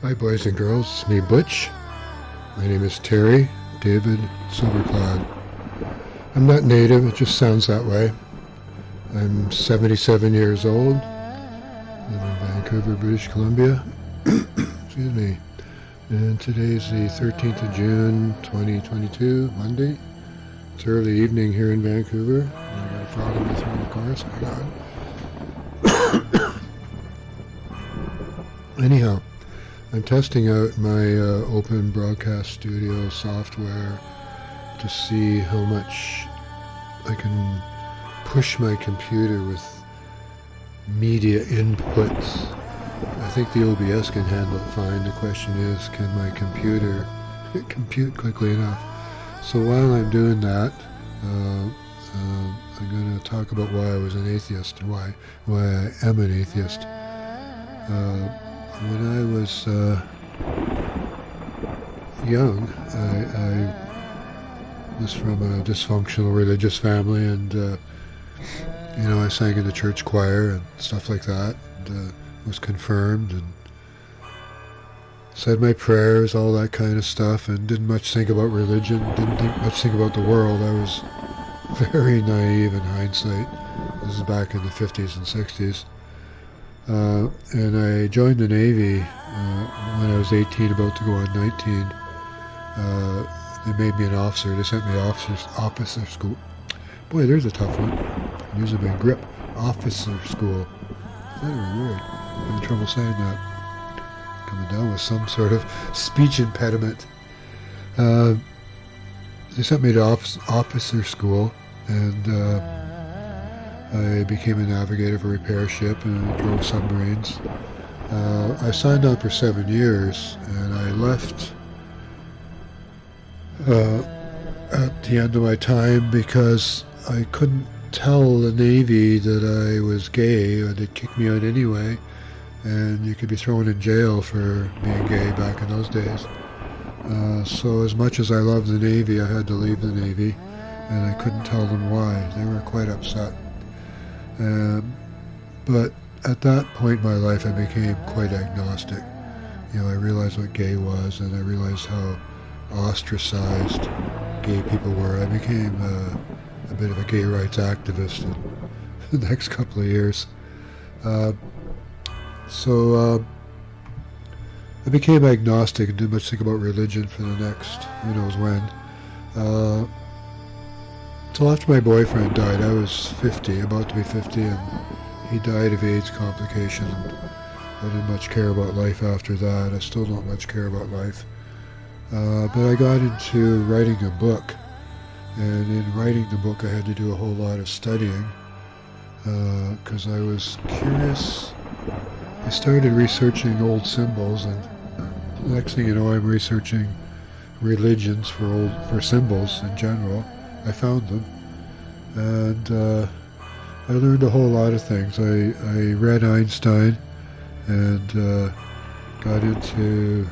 Hi boys and girls, it's me Butch. My name is Terry David Silvercloud. I'm not native, it just sounds that way. I'm 77 years old, live in Vancouver, British Columbia. Excuse me. And today's the 13th of June, 2022, Monday. It's early evening here in Vancouver. I got a frog in my throat, of course. Anyhow, I'm testing out my open broadcast studio software to see how much I can push my computer with media inputs. I think the OBS can handle it fine. The question is, can my computer compute quickly enough? So while I'm doing that, I'm going to talk about why I was an atheist, why I am an atheist. When I was young, I was from a dysfunctional religious family, and I sang in the church choir and stuff like that, and was confirmed and said my prayers, all that kind of stuff, and didn't much think about religion, didn't much think about the world. I was very naive in hindsight. This is back in the 50s and 60s. And I joined the Navy when I was 18, about to go on 19. They made me an officer. They sent me to officer school. Boy, there's a tough one. I'm using my grip. Officer school. Is that weird? I'm having trouble saying that. Coming down with some sort of speech impediment. They sent me to officer school, and I became a navigator of a repair ship and drove submarines. I signed on for 7 years, and I left at the end of my time because I couldn't tell the Navy that I was gay, or they'd kick me out anyway, and you could be thrown in jail for being gay back in those days. So as much as I loved the Navy, I had to leave the Navy, and I couldn't tell them why. They were quite upset. But at that point in my life, I became quite agnostic. I realized what gay was, and I realized how ostracized gay people were. I became a bit of a gay rights activist in the next couple of years. So I became agnostic and didn't much think about religion for the next who knows when. Until after my boyfriend died. I was 50, about to be 50, and he died of AIDS complications. I didn't much care about life after that. I still don't much care about life. But I got into writing a book, and in writing the book I had to do a whole lot of studying because I was curious. I started researching old symbols, and the next thing you know, I'm researching religions for symbols in general. I found them, and I learned a whole lot of things. I read Einstein and got into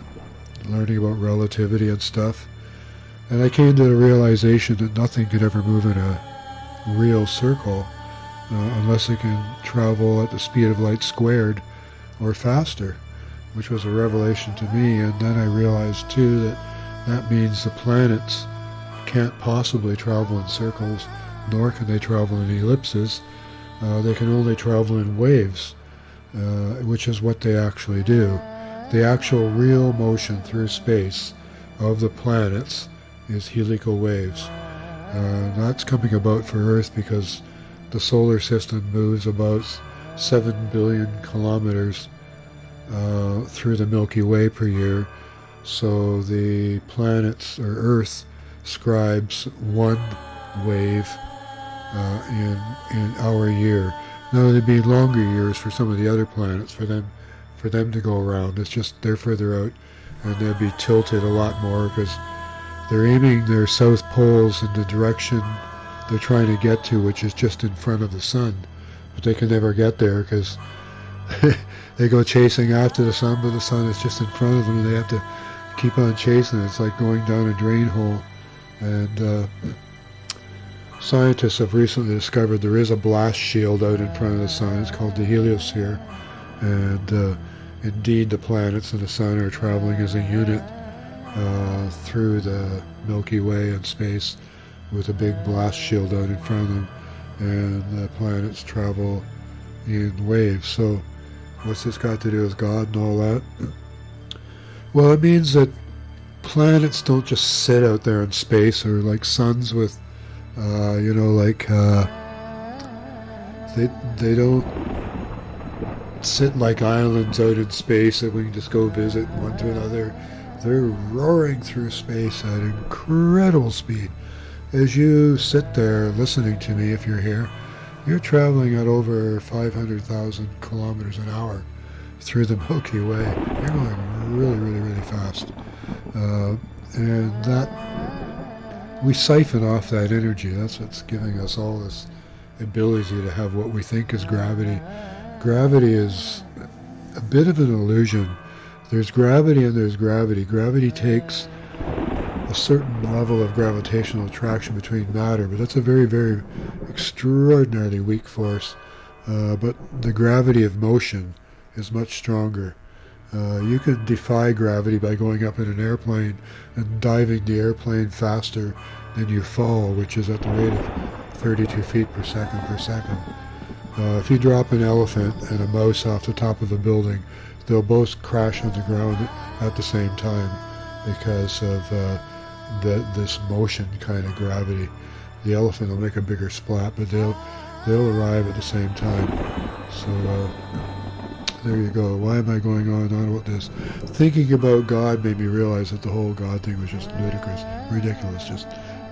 learning about relativity and stuff, and I came to the realization that nothing could ever move in a real circle unless it can travel at the speed of light squared or faster, which was a revelation to me. And then I realized too that means the planets can't possibly travel in circles, nor can they travel in ellipses. They can only travel in waves, which is what they actually do. The actual real motion through space of the planets is helical waves. That's coming about for Earth because the solar system moves about 7 billion kilometers through the Milky Way per year. So the planets, or Earth, scribes one wave in our year. Now there'd be longer years for some of the other planets for them to go around. It's just they're further out, and they'll be tilted a lot more because they're aiming their south poles in the direction they're trying to get to, which is just in front of the sun. But they can never get there because they go chasing after the sun, but the sun is just in front of them, and they have to keep on chasing. It's like going down a drain hole. And scientists have recently discovered there is a blast shield out in front of the sun. It's called the heliosphere, and indeed the planets and the sun are traveling as a unit through the Milky Way in space with a big blast shield out in front of them, and the planets travel in waves. So what's this got to do with God and all that? Well, it means that planets don't just sit out there in space, or like suns with, they don't sit like islands out in space that we can just go visit one to another. They're roaring through space at incredible speed. As you sit there listening to me, if you're here, you're traveling at over 500,000 kilometers an hour through the Milky Way. You're going really, really, really fast. And that, we siphon off that energy. That's what's giving us all this ability to have what we think is gravity. Gravity is a bit of an illusion. There's gravity and there's gravity. Gravity takes a certain level of gravitational attraction between matter, but that's a very, very extraordinarily weak force. But the gravity of motion is much stronger. You can defy gravity by going up in an airplane and diving the airplane faster than you fall, which is at the rate of 32 feet per second per second. If you drop an elephant and a mouse off the top of a building, they'll both crash on the ground at the same time because of this motion kind of gravity. The elephant will make a bigger splat, but they'll arrive at the same time. So there you go. Why am I going on and on about this? Thinking about God made me realize that the whole God thing was just ludicrous, ridiculous, just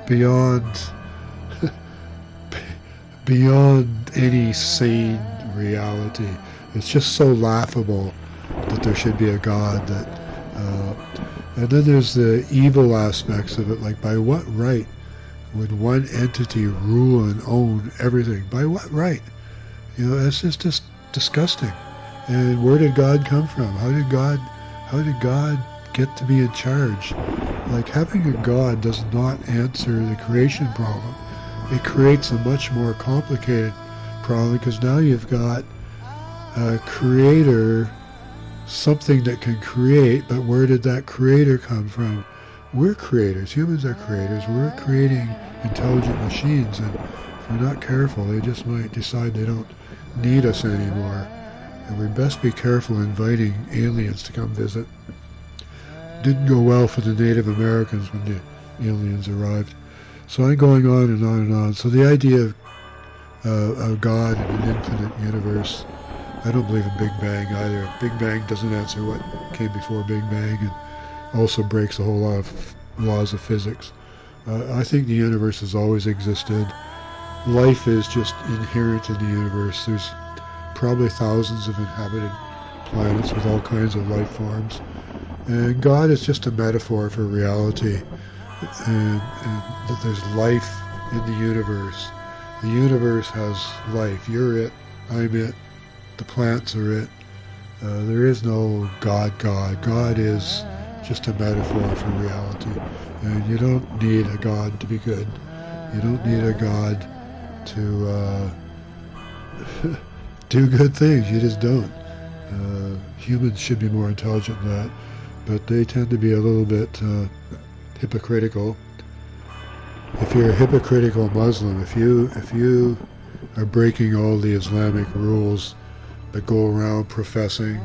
beyond any sane reality. It's just so laughable that there should be a God. That, and then there's the evil aspects of it, like by what right would one entity rule and own everything? By what right? It's just disgusting. And where did God come from? How did God get to be in charge? Like, having a God does not answer the creation problem. It creates a much more complicated problem, because now you've got a creator, something that can create, but where did that creator come from? We're creators. Humans are creators. We're creating intelligent machines, and if we're not careful, they just might decide they don't need us anymore. And we best be careful inviting aliens to come visit. Didn't go well for the Native Americans when the aliens arrived. So I'm going on and on and on. So the idea of God in an infinite universe, I don't believe in Big Bang either. Big Bang doesn't answer what came before Big Bang, and also breaks a whole lot of laws of physics. I think the universe has always existed. Life is just inherent in the universe. There's probably thousands of inhabited planets with all kinds of life forms. And God is just a metaphor for reality. And that there's life in the universe. The universe has life. You're it. I'm it. The plants are it. There is no God. God is just a metaphor for reality. And you don't need a God to be good. You don't need a God to do good things. You just don't. Humans should be more intelligent than that, but they tend to be a little bit hypocritical. If you're a hypocritical Muslim, if you are breaking all the Islamic rules but go around professing,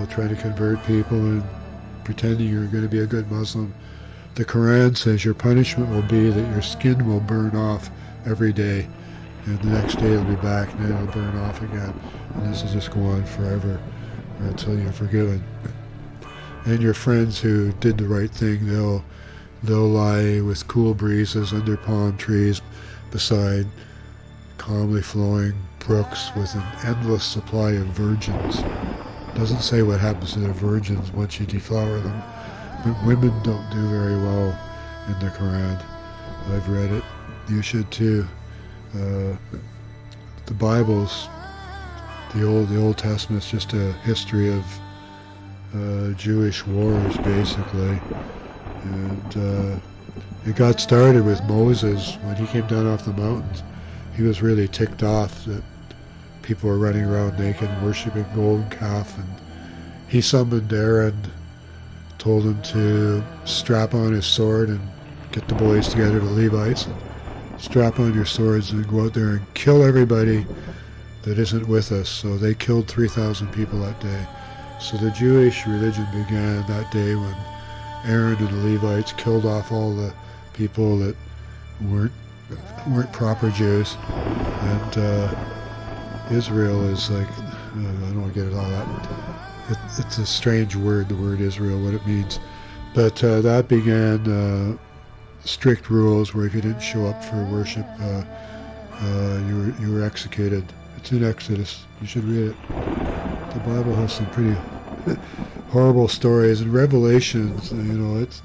trying to convert people and pretending you're going to be a good Muslim, the Quran says your punishment will be that your skin will burn off every day, and the next day it'll be back and then it'll burn off again, and this will just go on forever until you're forgiven. And your friends who did the right thing, they'll lie with cool breezes under palm trees beside calmly flowing brooks with an endless supply of virgins. Doesn't say what happens to the virgins once you deflower them, but women don't do very well in the Quran. I've read it. You should too. The Bible's, the Old Testament's just a history of Jewish wars, basically. And it got started with Moses when he came down off the mountains. He was really ticked off that people were running around naked and worshipping golden calf and he summoned Aaron, told him to strap on his sword and get the boys together, the Levites, strap on your swords and go out there and kill everybody that isn't with us. So they killed 3,000 people that day. So the Jewish religion began that day when Aaron and the Levites killed off all the people that weren't proper Jews. And Israel is like, I don't want to get it all that. It's a strange word, the word Israel, what it means. But that began strict rules where if you didn't show up for worship, you were executed. It's in Exodus. You should read it. The Bible has some pretty horrible stories. And Revelations, it's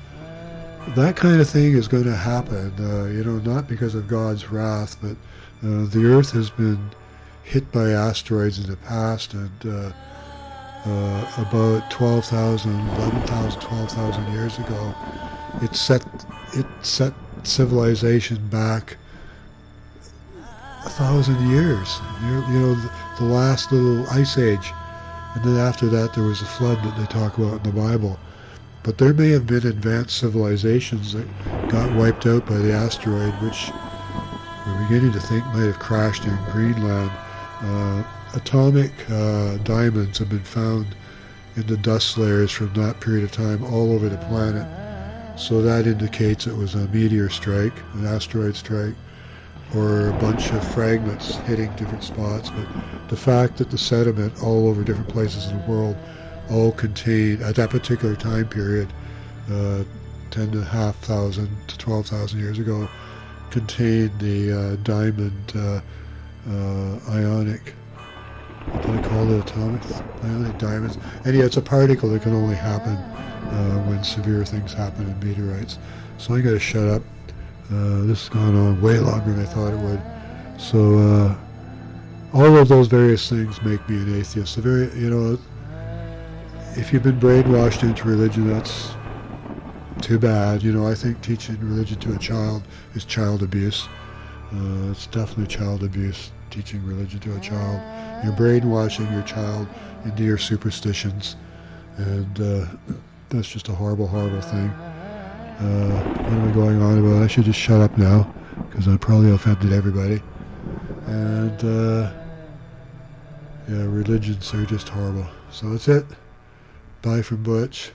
that kind of thing is going to happen. Not because of God's wrath, but the Earth has been hit by asteroids in the past, and about 12,000 years ago, it set civilization back 1,000 years. The last little ice age, and then after that there was a flood that they talk about in the Bible. But there may have been advanced civilizations that got wiped out by the asteroid, which we're beginning to think might have crashed in Greenland. Atomic diamonds have been found in the dust layers from that period of time all over the planet. So that indicates it was a meteor strike, an asteroid strike, or a bunch of fragments hitting different spots. But the fact that the sediment all over different places in the world all contained, at that particular time period, 10,500 to 12,000 years ago, contained the diamond ionic, what do I call it, atomic? Ionic diamonds. And yeah, it's a particle that can only happen when severe things happen in meteorites. So I gotta shut up. This has gone on way longer than I thought it would. So all of those various things make me an atheist. If you've been brainwashed into religion, that's too bad. I think teaching religion to a child is child abuse. It's definitely child abuse, teaching religion to a child. You're brainwashing your child into your superstitions, and that's just a horrible, horrible thing. What am I going on about? I should just shut up now, because I probably offended everybody. And religions are just horrible. So that's it. Bye from Butch.